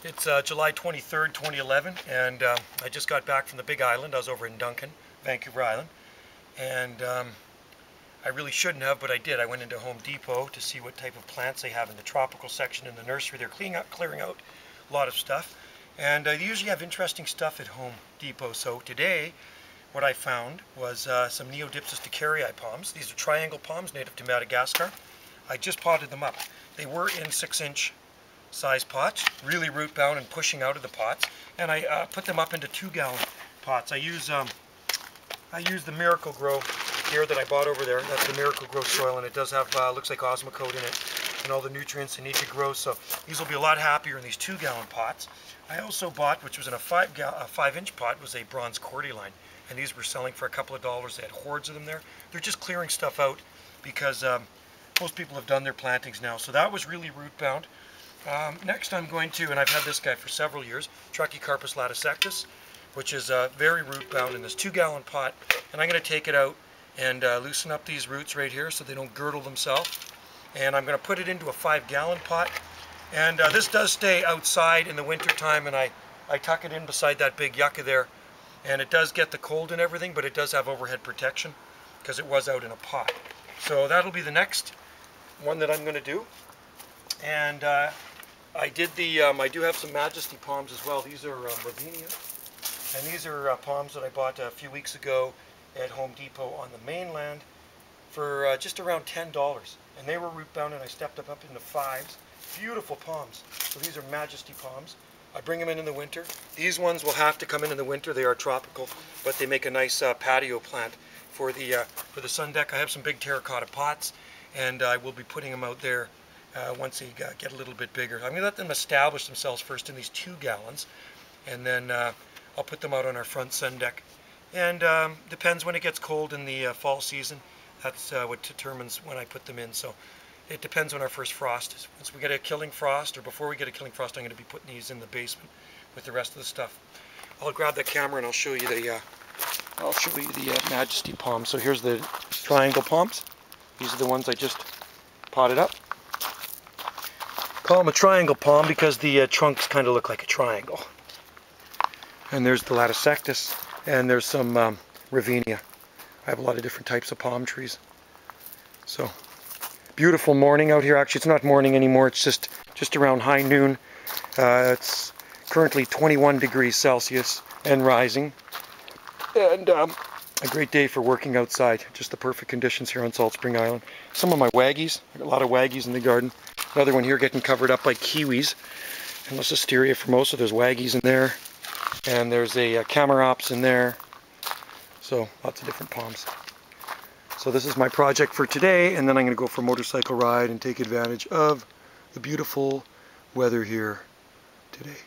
It's July 23rd, 2011, and I just got back from the Big Island. I was over in Duncan, Vancouver Island, and I really shouldn't have, but I did. I went into Home Depot to see what type of plants they have in the tropical section in the nursery. They're clearing out a lot of stuff, and they usually have interesting stuff at Home Depot. So today, what I found was some Neodipsis decarii palms. These are triangle palms native to Madagascar. I just potted them up. They were in 6-inch size pots, really root bound and pushing out of the pots, and I put them up into 2-gallon pots. I use the Miracle-Gro here that I bought over there. That's the Miracle-Gro soil, and it does have looks like Osmocote in it and all the nutrients they need to grow. So these will be a lot happier in these 2-gallon pots. I also bought, which was in a 5-inch pot, was a bronze cordyline, and these were selling for a couple of dollars. They had hordes of them there. They're just clearing stuff out because most people have done their plantings now. So that was really root bound. Next I'm going to, and I've had this guy for several years, Trachycarpus latisectus, which is very root bound in this 2-gallon pot, and I'm going to take it out and loosen up these roots right here so they don't girdle themselves, and I'm going to put it into a 5-gallon pot, and this does stay outside in the winter time, and I tuck it in beside that big yucca there, and it does get the cold and everything, but it does have overhead protection because it was out in a pot. So that'll be the next one that I'm going to do. And I do have some Majesty palms as well. These are Ravinia, and these are palms that I bought a few weeks ago at Home Depot on the mainland for just around $10. And they were root bound, and I stepped them up into 5s. Beautiful palms. So these are Majesty palms. I bring them in the winter. These ones will have to come in the winter. They are tropical, but they make a nice patio plant for the sun deck. I have some big terracotta pots, and I will be putting them out there once they get a little bit bigger. I'm going to let them establish themselves first in these 2 gallons, and then I'll put them out on our front sun deck. And depends when it gets cold in the fall season. That's what determines when I put them in. So it depends on our first frost is. Once we get a killing frost, or before we get a killing frost, I'm going to be putting these in the basement with the rest of the stuff. I'll grab that camera and I'll show you the Majesty palm. So here's the triangle palms. These are the ones I just potted up. Call them a triangle palm because the trunks kind of look like a triangle. And there's the Latisectus, and there's some Ravinia. I have a lot of different types of palm trees. So, beautiful morning out here. Actually, it's not morning anymore. It's just around high noon. It's currently 21 degrees Celsius and rising. And a great day for working outside. Just the perfect conditions here on Salt Spring Island. Some of my waggies. I got a lot of waggies in the garden. Another one here getting covered up by kiwis and Lycisteria formosa. There's waggies in there, and there's a Camarops in there. So lots of different palms. So this is my project for today, and then I'm going to go for a motorcycle ride and take advantage of the beautiful weather here today.